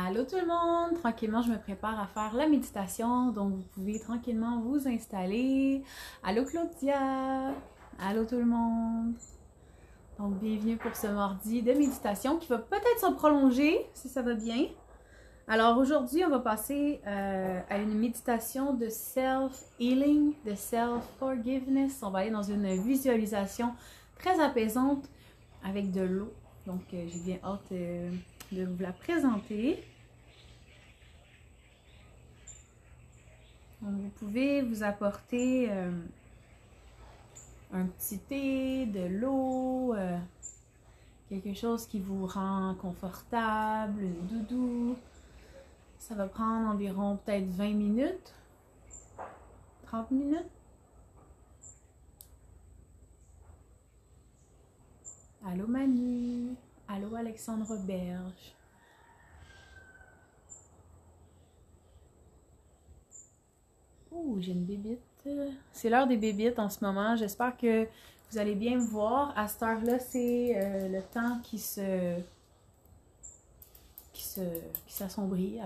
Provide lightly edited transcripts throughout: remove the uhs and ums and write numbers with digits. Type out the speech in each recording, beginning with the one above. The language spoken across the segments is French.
Allô tout le monde! Tranquillement, je me prépare à faire la méditation, donc vous pouvez tranquillement vous installer. Allô Claudia! Allô tout le monde! Donc bienvenue pour ce mardi de méditation qui va peut-être se prolonger si ça va bien. Alors aujourd'hui, on va passer à une méditation de self-healing, de self-forgiveness. On va aller dans une visualisation très apaisante avec de l'eau. Donc j'ai bien hâte de vous la présenter. Donc, vous pouvez vous apporter un petit thé, de l'eau, quelque chose qui vous rend confortable, une doudou. Ça va prendre environ peut-être 20 minutes, 30 minutes. Allô Manu, allô Alexandre Berge. Oh, j'ai une bébite. C'est l'heure des bébites en ce moment. J'espère que vous allez bien me voir. À cette heure-là, c'est le temps qui s'assombrit.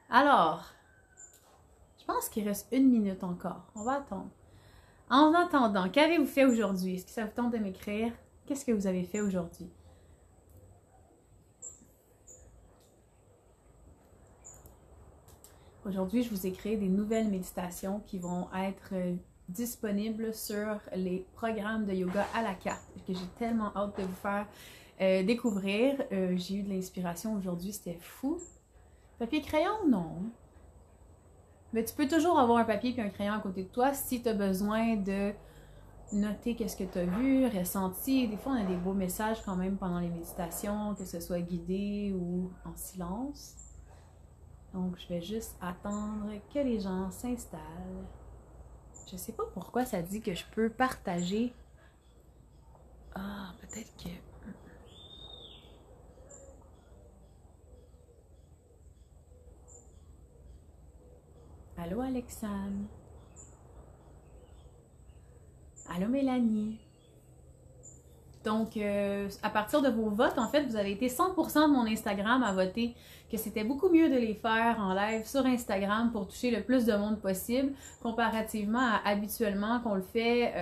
Alors, je pense qu'il reste 1 minute encore. On va attendre. En attendant, qu'avez-vous fait aujourd'hui? Est-ce que ça vous tente de m'écrire? Qu'est-ce que vous avez fait aujourd'hui? Aujourd'hui, je vous ai créé des nouvelles méditations qui vont être disponibles sur les programmes de yoga à la carte que j'ai tellement hâte de vous faire découvrir. J'ai eu de l'inspiration aujourd'hui, c'était fou. Papier crayon, non. Mais tu peux toujours avoir un papier et un crayon à côté de toi si tu as besoin de noter qu'est-ce que tu as vu, ressenti. Des fois, on a des beaux messages quand même pendant les méditations, que ce soit guidé ou en silence. Donc, je vais juste attendre que les gens s'installent. Je sais pas pourquoi ça dit que je peux partager. Ah, peut-être que... Allô Alexandre. Allô Mélanie. Donc, à partir de vos votes, en fait, vous avez été 100% de mon Instagram à voter que c'était beaucoup mieux de les faire en live sur Instagram pour toucher le plus de monde possible, comparativement à habituellement qu'on le fait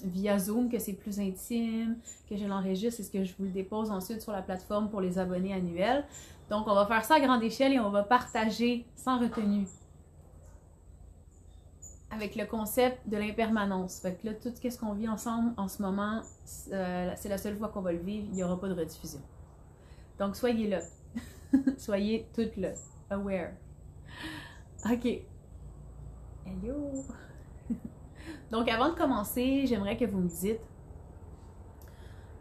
via Zoom, que c'est plus intime, que je l'enregistre et que je vous le dépose ensuite sur la plateforme pour les abonnés annuels. Donc, on va faire ça à grande échelle et on va partager sans retenue, avec le concept de l'impermanence. Fait que là, tout ce qu'on vit ensemble en ce moment, c'est la seule fois qu'on va le vivre, il n'y aura pas de rediffusion. Donc, soyez là. Soyez toutes là. Aware. OK. Hello! Donc, avant de commencer, j'aimerais que vous me dites,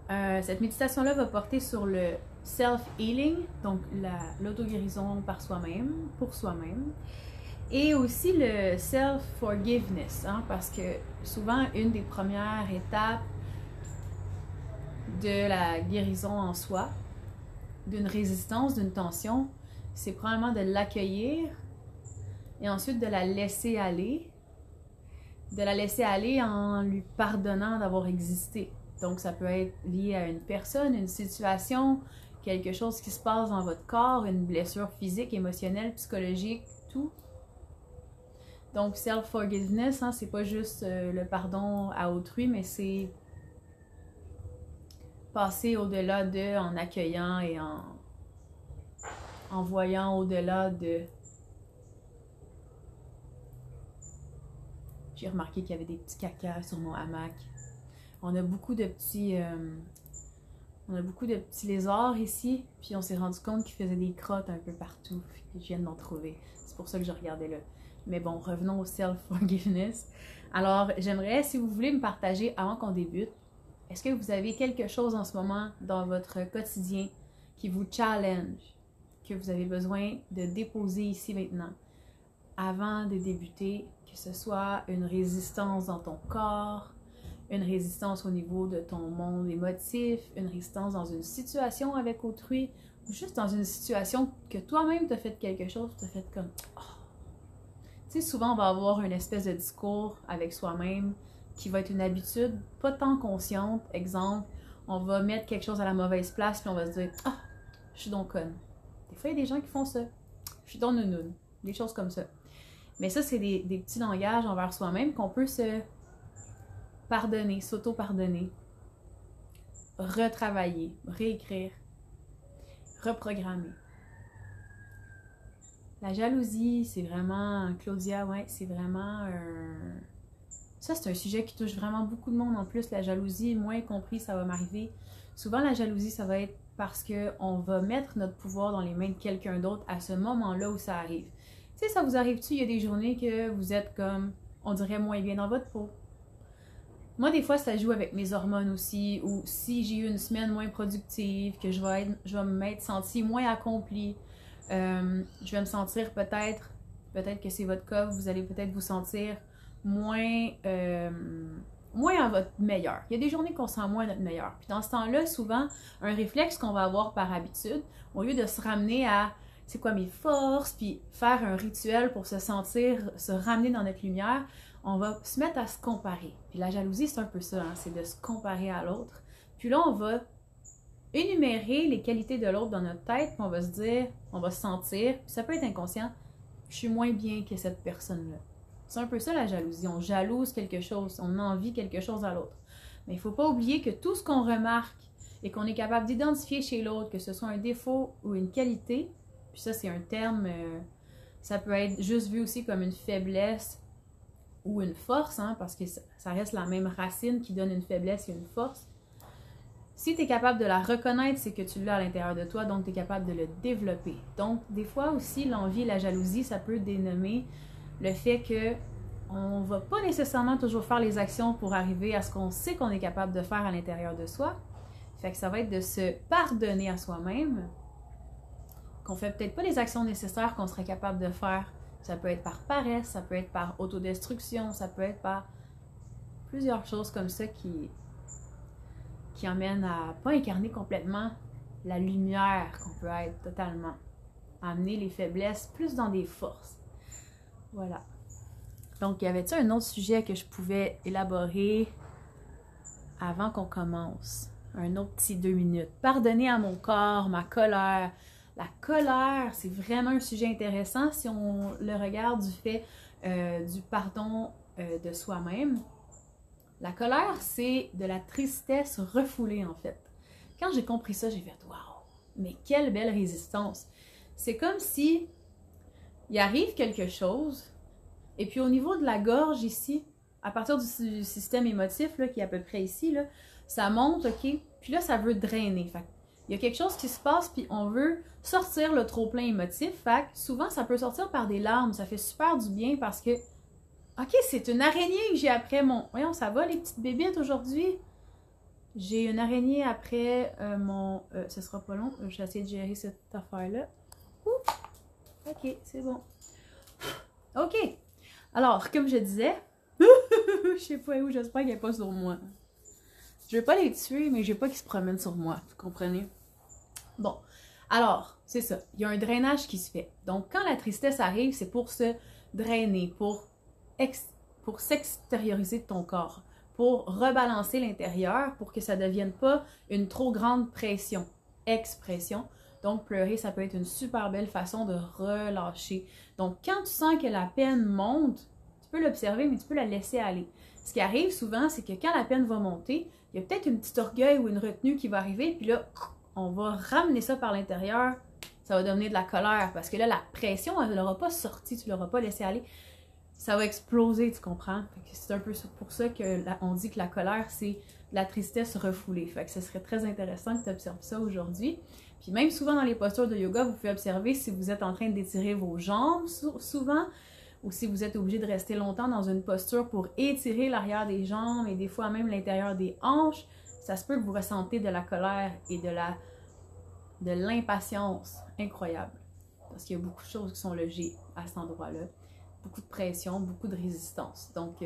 cette méditation-là va porter sur le self-healing, donc l'auto-guérison par soi-même, pour soi-même. Et aussi le self-forgiveness, hein, parce que souvent, une des premières étapes de la guérison en soi, d'une résistance, d'une tension, c'est probablement de l'accueillir et ensuite de la laisser aller. De la laisser aller en lui pardonnant d'avoir existé. Donc, ça peut être lié à une personne, une situation, quelque chose qui se passe dans votre corps, une blessure physique, émotionnelle, psychologique, tout. Donc, self-forgiveness, hein, c'est pas juste le pardon à autrui, mais c'est passer au-delà de, en accueillant et en voyant au-delà de... J'ai remarqué qu'il y avait des petits cacas sur mon hamac. On a beaucoup de petits lézards ici, puis on s'est rendu compte qu'ils faisaient des crottes un peu partout. Je viens de m'en trouver. C'est pour ça que je regardais là. Mais bon, revenons au self-forgiveness. Alors, j'aimerais, si vous voulez me partager avant qu'on débute, est-ce que vous avez quelque chose en ce moment dans votre quotidien qui vous challenge, que vous avez besoin de déposer ici maintenant, avant de débuter, que ce soit une résistance dans ton corps, une résistance au niveau de ton monde émotif, une résistance dans une situation avec autrui, ou juste dans une situation que toi-même t'as fait quelque chose, t'as fait comme « Oh! » Tu sais, souvent on va avoir une espèce de discours avec soi-même qui va être une habitude pas tant consciente. Exemple, on va mettre quelque chose à la mauvaise place, puis on va se dire « Ah, je suis donc conne ». Des fois, il y a des gens qui font ça. Je suis donc nounoune. Des choses comme ça. Mais ça, c'est des petits langages envers soi-même qu'on peut se pardonner, s'auto-pardonner, retravailler, réécrire, reprogrammer. La jalousie, c'est vraiment, Claudia, ouais, c'est vraiment ça, c'est un sujet qui touche vraiment beaucoup de monde en plus. La jalousie, moins compris, ça va m'arriver. Souvent, la jalousie, ça va être parce qu'on va mettre notre pouvoir dans les mains de quelqu'un d'autre à ce moment-là où ça arrive. Tu sais, ça vous arrive-tu, il y a des journées que vous êtes comme, on dirait, moins bien dans votre peau? Moi, des fois, ça joue avec mes hormones aussi, ou si j'ai eu une semaine moins productive, que je vais m'être sentie moins accomplie, je vais me sentir peut-être que c'est votre cas, vous allez peut-être vous sentir moins à votre meilleur. Il y a des journées qu'on sent moins à notre meilleur. Puis dans ce temps-là, souvent, un réflexe qu'on va avoir par habitude, au lieu de se ramener à c'est quoi mes forces, puis faire un rituel pour se sentir, se ramener dans notre lumière, on va se mettre à se comparer. Puis la jalousie, c'est un peu ça, hein, c'est de se comparer à l'autre. Puis là, on va énumérer les qualités de l'autre dans notre tête, puis on va se dire, on va se sentir, puis ça peut être inconscient, je suis moins bien que cette personne-là. C'est un peu ça la jalousie, on jalouse quelque chose, on envie quelque chose à l'autre. Mais il ne faut pas oublier que tout ce qu'on remarque et qu'on est capable d'identifier chez l'autre, que ce soit un défaut ou une qualité, puis ça c'est un terme, ça peut être juste vu aussi comme une faiblesse ou une force, hein, parce que ça reste la même racine qui donne une faiblesse et une force. Si tu es capable de la reconnaître, c'est que tu l'as à l'intérieur de toi, donc tu es capable de le développer. Donc, des fois aussi, l'envie et la jalousie, ça peut dénommer le fait que on va pas nécessairement toujours faire les actions pour arriver à ce qu'on sait qu'on est capable de faire à l'intérieur de soi. Fait que ça va être de se pardonner à soi-même, qu'on fait peut-être pas les actions nécessaires qu'on serait capable de faire. Ça peut être par paresse, ça peut être par autodestruction, ça peut être par plusieurs choses comme ça qui emmènent à pas incarner complètement la lumière qu'on peut être totalement. Amener les faiblesses plus dans des forces. Voilà. Donc, y avait-il un autre sujet que je pouvais élaborer avant qu'on commence? Un autre petit 2 minutes. Pardonner à mon corps, ma colère. La colère, c'est vraiment un sujet intéressant si on le regarde du fait du pardon de soi-même. La colère, c'est de la tristesse refoulée, en fait. Quand j'ai compris ça, j'ai fait « Wow! Mais quelle belle résistance! » C'est comme si il arrive quelque chose, et puis au niveau de la gorge ici, à partir du système émotif, là, qui est à peu près ici, là, ça monte, ok? Puis là, ça veut drainer. Fait il y a quelque chose qui se passe, puis on veut sortir le trop-plein émotif. Fait souvent, ça peut sortir par des larmes. Ça fait super du bien parce que, ok, c'est une araignée que j'ai après mon... Voyons, ça va les petites bébites aujourd'hui? J'ai une araignée après mon... ce sera pas long. Je vais essayer de gérer cette affaire-là. Ok, c'est bon. Ok. Alors, comme je disais, je sais pas où, j'espère qu'elle n'est pas sur moi. Je vais pas les tuer, mais je veux pas qu'ils se promènent sur moi. Vous comprenez? Bon. Alors, c'est ça. Il y a un drainage qui se fait. Donc, quand la tristesse arrive, c'est pour se drainer, pour s'extérioriser de ton corps, pour rebalancer l'intérieur, pour que ça ne devienne pas une trop grande pression. Expression. Donc, pleurer, ça peut être une super belle façon de relâcher. Donc, quand tu sens que la peine monte, tu peux l'observer, mais tu peux la laisser aller. Ce qui arrive souvent, c'est que quand la peine va monter, il y a peut-être une petite orgueil ou une retenue qui va arriver, puis là, on va ramener ça par l'intérieur, ça va devenir de la colère, parce que là, la pression, elle ne l'aura pas sortie, tu ne l'auras pas laissé aller, ça va exploser, tu comprends? C'est un peu pour ça qu'on dit que la colère, c'est la tristesse refoulée. Fait que ce serait très intéressant que tu observes ça aujourd'hui. Puis même souvent dans les postures de yoga, vous pouvez observer si vous êtes en train d'étirer vos jambes souvent, ou si vous êtes obligé de rester longtemps dans une posture pour étirer l'arrière des jambes et des fois même l'intérieur des hanches, ça se peut que vous ressentez de la colère et de l'impatience incroyable. Parce qu'il y a beaucoup de choses qui sont logées à cet endroit-là. Beaucoup de pression, beaucoup de résistance. Donc,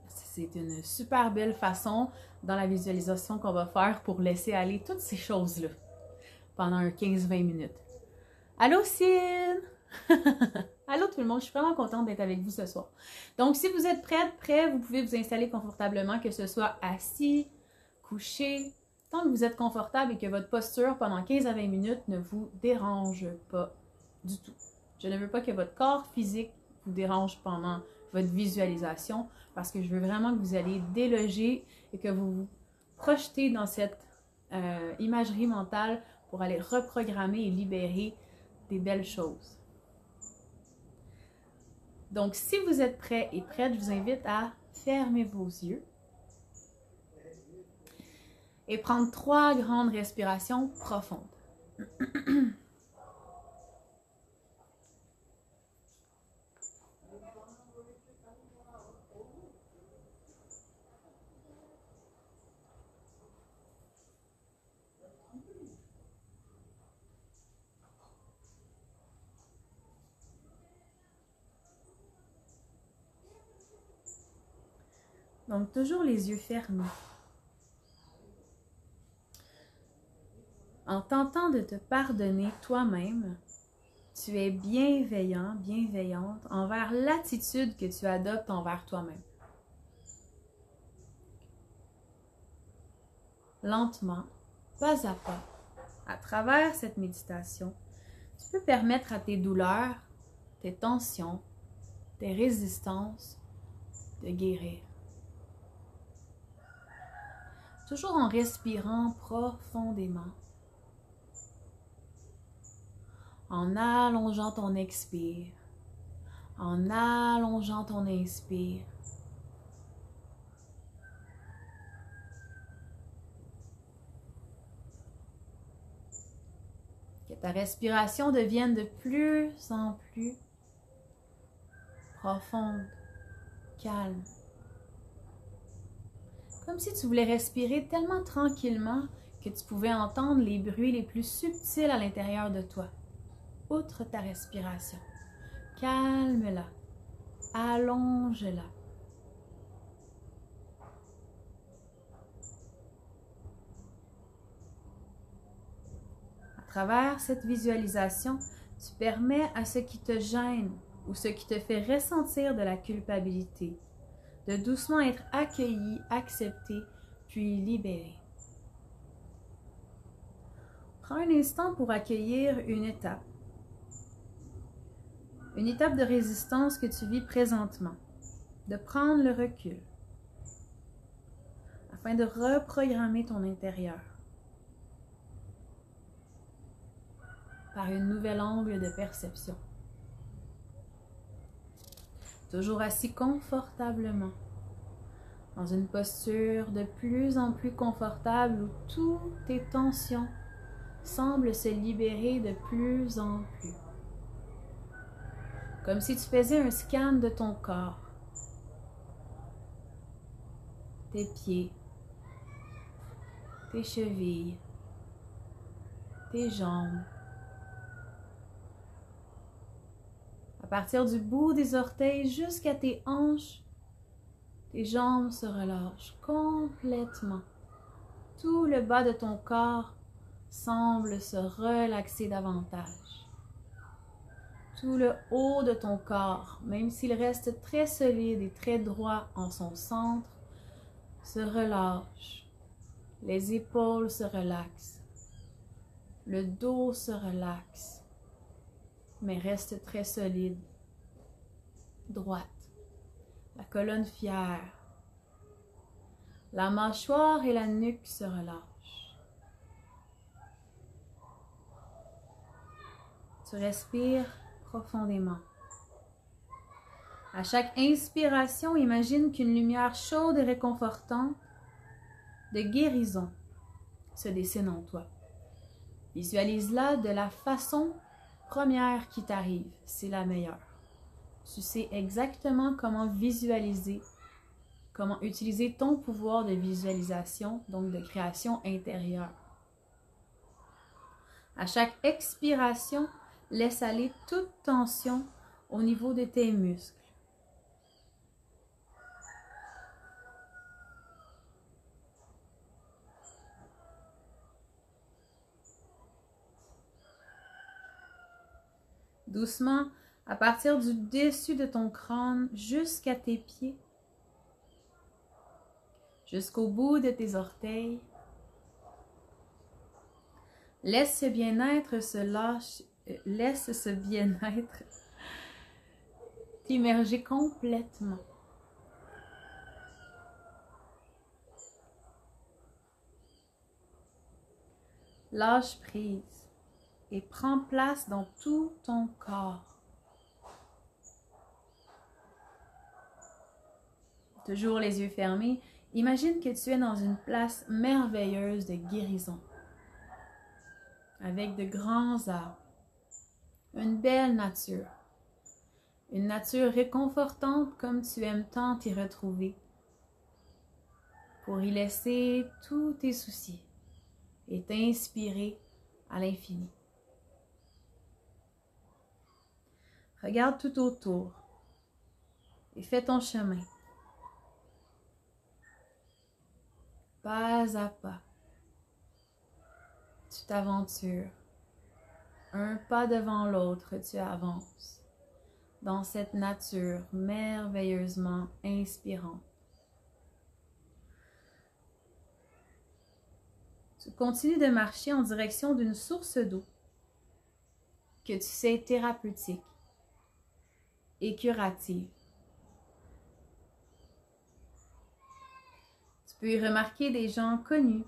c'est une super belle façon dans la visualisation qu'on va faire pour laisser aller toutes ces choses-là pendant un 15-20 minutes. Allô, Cine! Allô tout le monde, je suis vraiment contente d'être avec vous ce soir. Donc, si vous êtes prêts, vous pouvez vous installer confortablement, que ce soit assis, couché, tant que vous êtes confortable et que votre posture pendant 15 à 20 minutes ne vous dérange pas du tout. Je ne veux pas que votre corps physique vous dérange pendant votre visualisation parce que je veux vraiment que vous allez déloger et que vous vous projetez dans cette imagerie mentale pour aller reprogrammer et libérer des belles choses. Donc, si vous êtes prêts et prêtes, je vous invite à fermer vos yeux et prendre 3 grandes respirations profondes. Donc, toujours les yeux fermés. En tentant de te pardonner toi-même, tu es bienveillant, bienveillante envers l'attitude que tu adoptes envers toi-même. Lentement, pas à pas, à travers cette méditation, tu peux permettre à tes douleurs, tes tensions, tes résistances de guérir. Toujours en respirant profondément, en allongeant ton expire, en allongeant ton inspire. Que ta respiration devienne de plus en plus profonde, calme. Comme si tu voulais respirer tellement tranquillement que tu pouvais entendre les bruits les plus subtils à l'intérieur de toi. Outre ta respiration, calme-la, allonge-la. À travers cette visualisation, tu permets à ce qui te gêne ou ce qui te fait ressentir de la culpabilité de doucement être accueilli, accepté, puis libéré. Prends un instant pour accueillir une étape de résistance que tu vis présentement, de prendre le recul afin de reprogrammer ton intérieur par une nouvelle angle de perception. Toujours assis confortablement, dans une posture de plus en plus confortable où toutes tes tensions semblent se libérer de plus en plus. Comme si tu faisais un scan de ton corps, tes pieds, tes chevilles, tes jambes. À partir du bout des orteils jusqu'à tes hanches, tes jambes se relâchent complètement. Tout le bas de ton corps semble se relaxer davantage. Tout le haut de ton corps, même s'il reste très solide et très droit en son centre, se relâche. Les épaules se relaxent. Le dos se relaxe, mais reste très solide, droite. La colonne fière. La mâchoire et la nuque se relâchent. Tu respires profondément. À chaque inspiration, imagine qu'une lumière chaude et réconfortante de guérison se dessine en toi. Visualise-la de la façon première qui t'arrive, c'est la meilleure. Tu sais exactement comment visualiser, comment utiliser ton pouvoir de visualisation, donc de création intérieure. À chaque expiration, laisse aller toute tension au niveau de tes muscles. Doucement, à partir du dessus de ton crâne jusqu'à tes pieds, jusqu'au bout de tes orteils. Laisse ce bien-être laisse ce bien-être t'immerger complètement. Lâche prise et prends place dans tout ton corps. Toujours les yeux fermés, imagine que tu es dans une place merveilleuse de guérison, avec de grands arbres, une belle nature, une nature réconfortante comme tu aimes tant t'y retrouver, pour y laisser tous tes soucis et t'inspirer à l'infini. Regarde tout autour et fais ton chemin, pas à pas. Tu t'aventures, un pas devant l'autre, tu avances dans cette nature merveilleusement inspirante. Tu continues de marcher en direction d'une source d'eau que tu sais thérapeutique et curative. Tu peux y remarquer des gens connus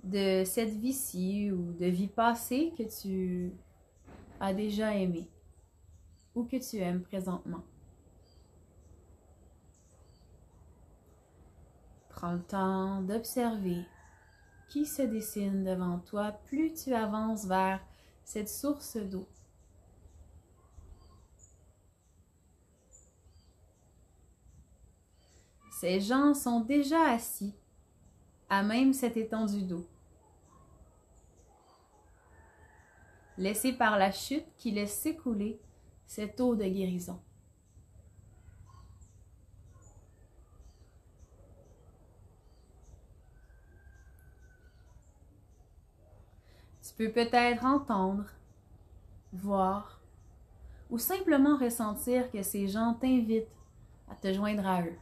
de cette vie-ci ou de vie passée que tu as déjà aimé ou que tu aimes présentement. Prends le temps d'observer qui se dessine devant toi plus tu avances vers cette source d'eau. Ces gens sont déjà assis à même cette étendue d'eau, laissés par la chute qui laisse s'écouler cette eau de guérison. Tu peux peut-être entendre, voir ou simplement ressentir que ces gens t'invitent à te joindre à eux.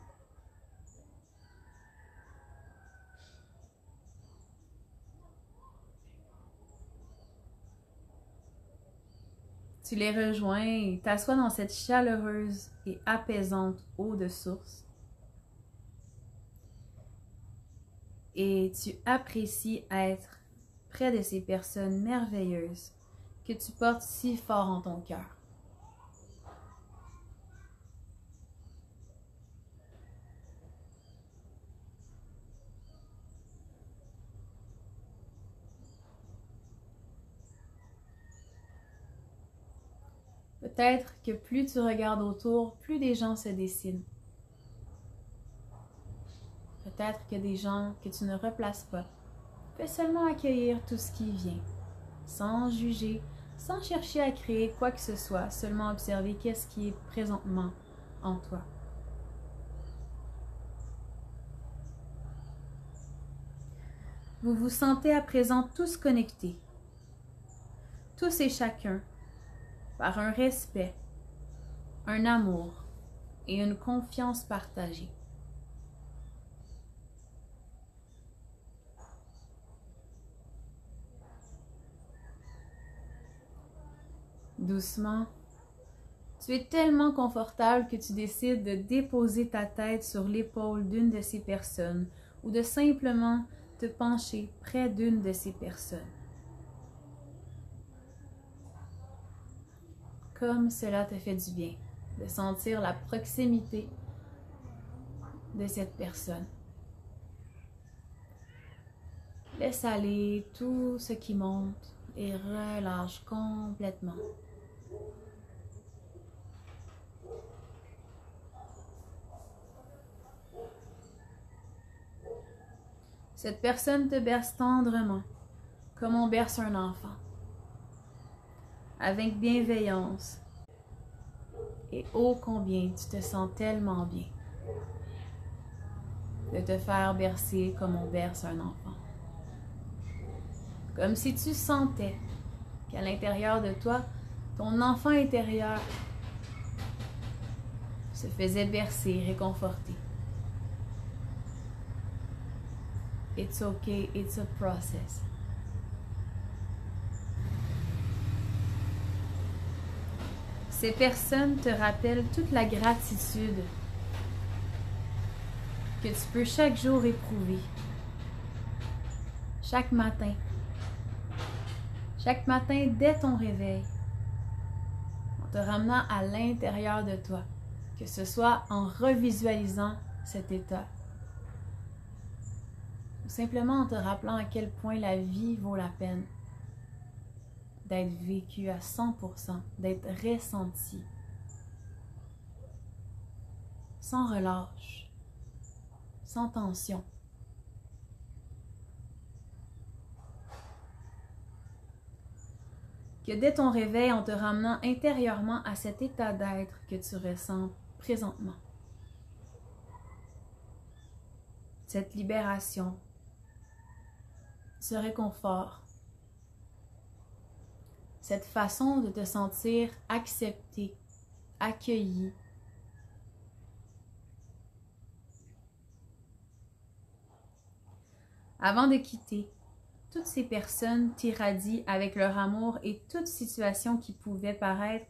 Tu les rejoins et t'assois dans cette chaleureuse et apaisante eau de source. Et tu apprécies être près de ces personnes merveilleuses que tu portes si fort en ton cœur. Peut-être que plus tu regardes autour, plus des gens se dessinent. Peut-être que des gens que tu ne replaces pas. Fais seulement accueillir tout ce qui vient, sans juger, sans chercher à créer quoi que ce soit, seulement observer qu'est-ce qui est présentement en toi. Vous vous sentez à présent tous connectés, tous et chacun, par un respect, un amour et une confiance partagée. Doucement, tu es tellement confortable que tu décides de déposer ta tête sur l'épaule d'une de ces personnes ou de simplement te pencher près d'une de ces personnes. Comme cela te fait du bien de sentir la proximité de cette personne. Laisse aller tout ce qui monte et relâche complètement. Cette personne te berce tendrement, comme on berce un enfant, avec bienveillance. Et ô combien tu te sens tellement bien de te faire bercer comme on berce un enfant. Comme si tu sentais qu'à l'intérieur de toi, ton enfant intérieur se faisait bercer, réconforter. It's okay, it's a process. Ces personnes te rappellent toute la gratitude que tu peux chaque jour éprouver. Chaque matin. Chaque matin dès ton réveil. En te ramenant à l'intérieur de toi. Que ce soit en revisualisant cet état. Ou simplement en te rappelant à quel point la vie vaut la peine. D'être vécue à 100%, d'être ressentie. Sans relâche. Sans tension. Que dès ton réveil, en te ramenant intérieurement à cet état d'être que tu ressens présentement. Cette libération, ce réconfort, cette façon de te sentir accepté, accueilli. Avant de quitter, toutes ces personnes t'irradient avec leur amour et toute situation qui pouvait paraître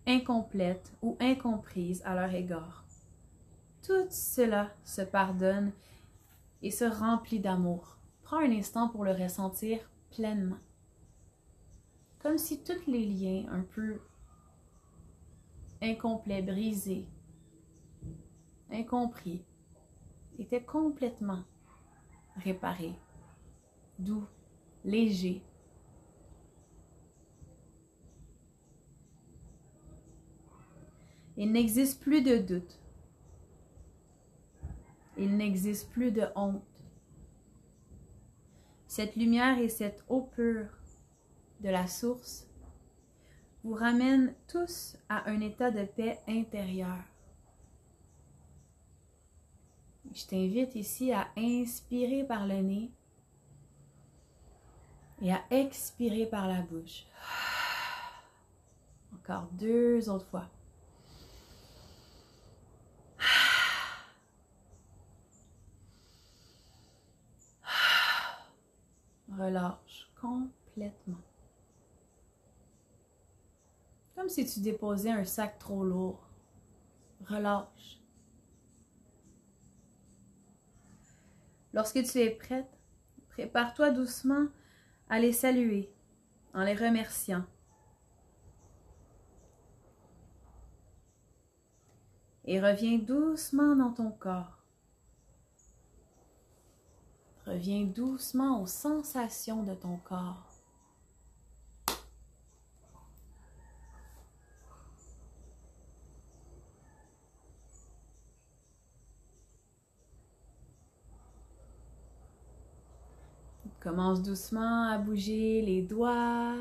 incomplète ou incomprise à leur égard. Tout cela se pardonne et se remplit d'amour. Prends un instant pour le ressentir pleinement. Comme si tous les liens un peu incomplets, brisés, incompris, étaient complètement réparés, doux, légers. Il n'existe plus de doute. Il n'existe plus de honte. Cette lumière et cette eau pure de la source vous ramènent tous à un état de paix intérieure. Je t'invite ici à inspirer par le nez et à expirer par la bouche. Encore 2 autres fois. Relâche complètement. Comme si tu déposais un sac trop lourd. Relâche. Lorsque tu es prête, prépare-toi doucement à les saluer en les remerciant. Et reviens doucement dans ton corps. Reviens doucement aux sensations de ton corps. Commence doucement à bouger les doigts,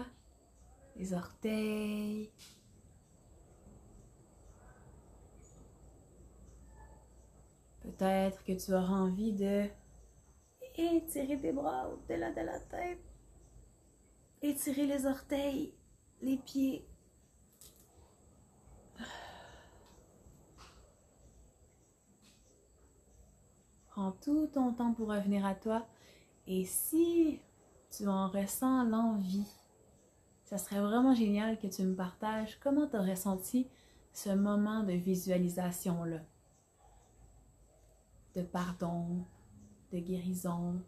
les orteils. Peut-être que tu auras envie de étirer tes bras au-delà de la tête. Étirer les orteils, les pieds. Prends tout ton temps pour revenir à toi. Et si tu en ressens l'envie, ça serait vraiment génial que tu me partages comment tu as ressenti ce moment de visualisation-là. De pardon, de guérison.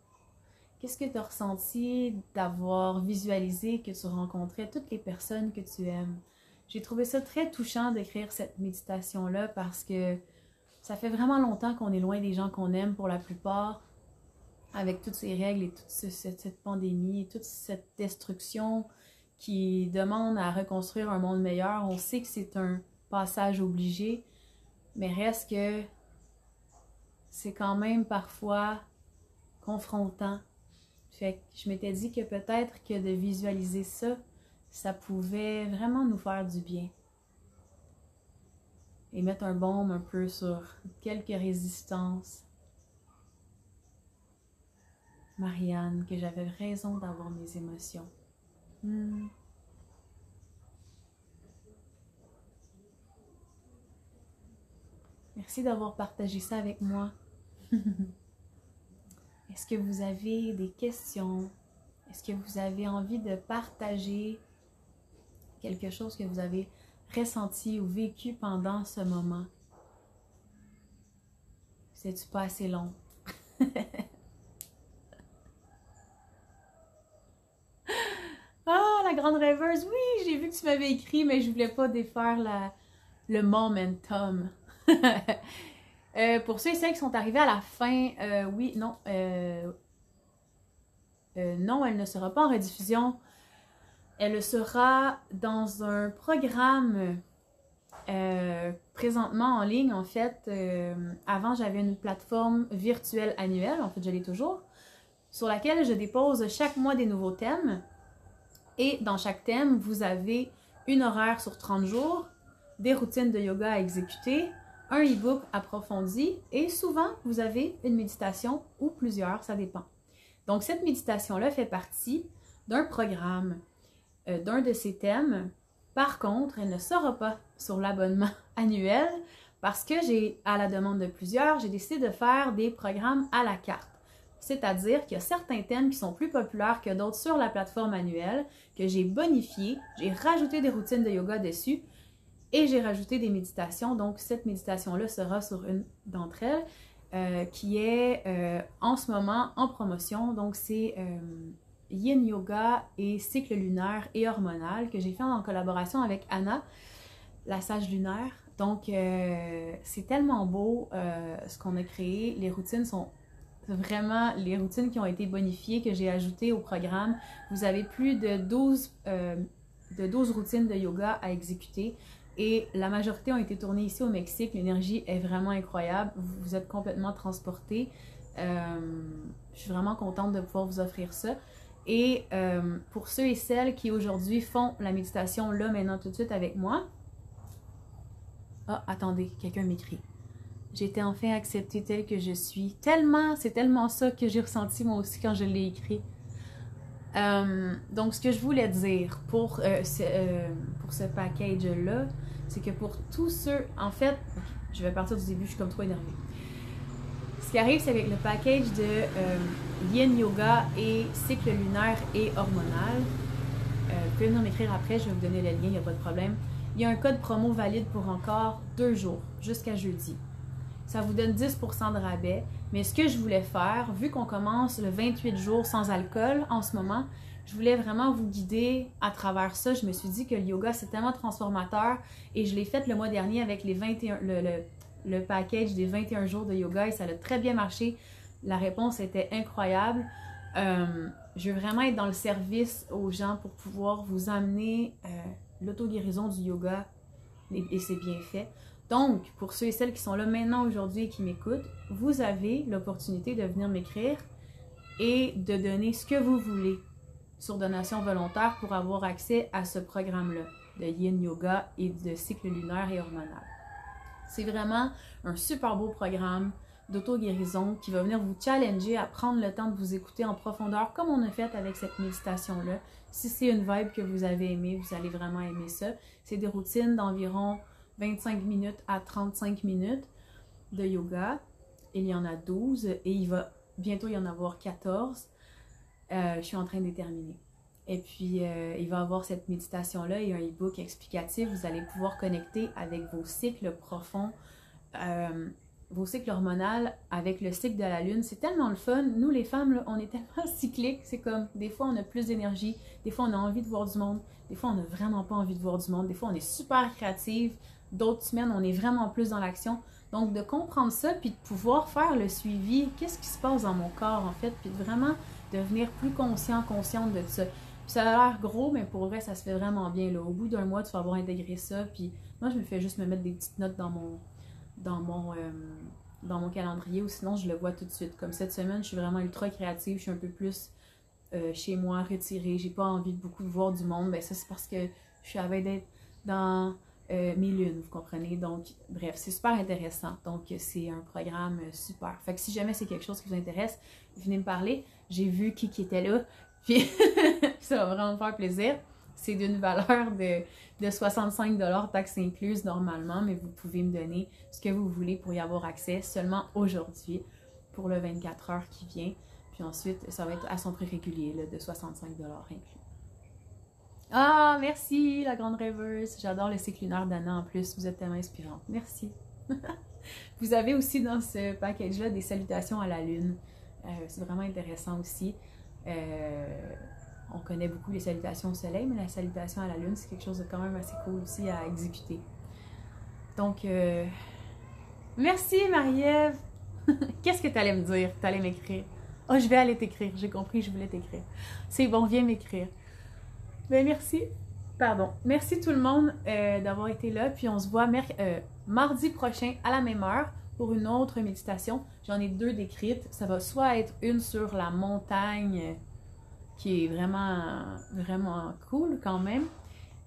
Qu'est-ce que tu as ressenti d'avoir visualisé que tu rencontrais toutes les personnes que tu aimes? J'ai trouvé ça très touchant d'écrire cette méditation-là parce que ça fait vraiment longtemps qu'on est loin des gens qu'on aime pour la plupart, avec toutes ces règles et toute cette pandémie et toute cette destruction qui demande à reconstruire un monde meilleur. On sait que c'est un passage obligé, mais reste que c'est quand même parfois confrontant. Fait que je m'étais dit que peut-être que de visualiser ça, ça pouvait vraiment nous faire du bien. Et mettre un baume un peu sur quelques résistances. Marianne, que j'avais raison d'avoir mes émotions. Merci d'avoir partagé ça avec moi. Et Est-ce que vous avez des questions? Est-ce que vous avez envie de partager quelque chose que vous avez ressenti ou vécu pendant ce moment? C'est-tu pas assez long? Ah, la grande rêveuse! Oui, j'ai vu que tu m'avais écrit, mais je voulais pas défaire le momentum. Pour ceux et celles qui sont arrivés à la fin, oui, non. Non, elle ne sera pas en rediffusion. Elle sera dans un programme présentement en ligne. En fait, avant, j'avais une plateforme virtuelle annuelle, en fait, je l'ai toujours, sur laquelle je dépose chaque mois des nouveaux thèmes. Et dans chaque thème, vous avez une horaire sur 30 jours, des routines de yoga à exécuter, un e-book approfondi et souvent, vous avez une méditation ou plusieurs, ça dépend. Donc, cette méditation-là fait partie d'un programme, d'un de ces thèmes. Par contre, elle ne sera pas sur l'abonnement annuel parce que à la demande de plusieurs, j'ai décidé de faire des programmes à la carte. C'est-à-dire qu'il y a certains thèmes qui sont plus populaires que d'autres sur la plateforme annuelle, que j'ai bonifié, j'ai rajouté des routines de yoga dessus et j'ai rajouté des méditations. Donc, cette méditation-là sera sur une d'entre elles qui est en ce moment en promotion. Donc, c'est Yin Yoga et cycle lunaire et hormonal que j'ai fait en collaboration avec Anna, la sage lunaire. Donc, c'est tellement beau ce qu'on a créé. Les routines sont vraiment les routines qui ont été bonifiées, que j'ai ajoutées au programme. Vous avez plus de 12 routines de yoga à exécuter et la majorité ont été tournées ici au Mexique. L'énergie est vraiment incroyable. Vous êtes complètement transportés. Je suis vraiment contente de pouvoir vous offrir ça. Et pour ceux et celles qui aujourd'hui font la méditation là, maintenant, tout de suite avec moi. Ah, attendez, quelqu'un m'écrit. J'ai été enfin acceptée telle que je suis. C'est tellement ça que j'ai ressenti moi aussi quand je l'ai écrit. Donc, ce que je voulais dire pour ce package-là, c'est que pour tous ceux... En fait, je vais partir du début, je suis comme trop énervée. Ce qui arrive, c'est avec le package de Yin Yoga et cycle lunaire et hormonal. Vous pouvez venir m'écrire après, je vais vous donner le lien, il n'y a pas de problème. Il y a un code promo valide pour encore 2 jours, jusqu'à jeudi. Ça vous donne 10% de rabais. Mais ce que je voulais faire, vu qu'on commence le 28 jours sans alcool en ce moment, je voulais vraiment vous guider à travers ça. Je me suis dit que le yoga, c'est tellement transformateur et je l'ai fait le mois dernier avec les 21, le package des 21 jours de yoga et ça a très bien marché. La réponse était incroyable. Je veux vraiment être dans le service aux gens pour pouvoir vous amener l'auto-guérison du yoga et ses bienfaits. Donc, pour ceux et celles qui sont là maintenant aujourd'hui et qui m'écoutent, vous avez l'opportunité de venir m'écrire et de donner ce que vous voulez sur donation volontaire pour avoir accès à ce programme-là de Yin Yoga et de cycle lunaire et hormonal. C'est vraiment un super beau programme d'auto-guérison qui va venir vous challenger à prendre le temps de vous écouter en profondeur comme on a fait avec cette méditation-là. Si c'est une vibe que vous avez aimée, vous allez vraiment aimer ça. C'est des routines d'environ 25 minutes à 35 minutes de yoga. Il y en a 12 et bientôt il y en avoir 14. Je suis en train de les terminer. Et puis, il va y avoir cette méditation-là et un e-book explicatif. Vous allez pouvoir connecter avec vos cycles profonds, vos cycles hormonaux avec le cycle de la lune. C'est tellement le fun. Nous, les femmes, là, on est tellement cycliques. C'est comme, des fois, on a plus d'énergie. Des fois, on a envie de voir du monde. Des fois, on n'a vraiment pas envie de voir du monde. Des fois, on est super créative. D'autres semaines, on est vraiment plus dans l'action. Donc, de comprendre ça, puis de pouvoir faire le suivi. Qu'est-ce qui se passe dans mon corps, en fait? Puis de vraiment devenir plus consciente de ça. Puis ça a l'air gros, mais pour vrai, ça se fait vraiment bien. Là. Au bout d'un mois, tu vas avoir intégré ça. Puis moi, je me fais juste me mettre des petites notes dans mon calendrier ou sinon, je le vois tout de suite. Comme cette semaine, je suis vraiment ultra créative. Je suis un peu plus chez moi, retirée. J'ai pas envie de beaucoup voir du monde. Ben ça, c'est parce que je suis à veille d'être dans mes lunes, vous comprenez? Donc, bref, c'est super intéressant. Donc, c'est un programme super. Fait que si jamais c'est quelque chose qui vous intéresse, venez me parler. J'ai vu qui était là. Puis, ça va vraiment me faire plaisir. C'est d'une valeur de 65 $, taxes incluses normalement, mais vous pouvez me donner ce que vous voulez pour y avoir accès seulement aujourd'hui, pour le 24 heures qui vient. Puis ensuite, ça va être à son prix régulier là, de 65$ inclus. Ah, merci la grande rêveuse. J'adore le cycle lunaire d'Anna en plus. Vous êtes tellement inspirante. Merci. Vous avez aussi dans ce package-là des salutations à la lune. C'est vraiment intéressant aussi. On connaît beaucoup les salutations au soleil, mais la salutation à la lune, c'est quelque chose de quand même assez cool aussi à exécuter. Donc, merci Marie-Ève. Qu'est-ce que tu allais me dire? Tu allais m'écrire. Oh, je vais aller t'écrire. J'ai compris, je voulais t'écrire. C'est bon, viens m'écrire. Ben merci. Pardon. Merci tout le monde d'avoir été là. Puis on se voit mardi prochain à la même heure pour une autre méditation. J'en ai 2 décrites. Ça va soit être une sur la montagne qui est vraiment, vraiment cool quand même.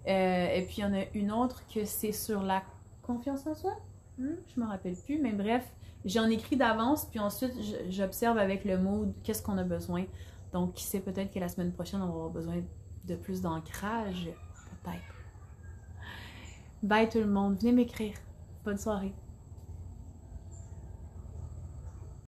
Et puis il y en a une autre que c'est sur la confiance en soi. Je me rappelle plus, mais bref, j'en écris d'avance, puis ensuite j'observe avec le mood qu'est-ce qu'on a besoin. Donc, qui sait, peut-être que la semaine prochaine, on va avoir besoin de plus d'ancrage, peut-être. Bye tout le monde, venez m'écrire. Bonne soirée.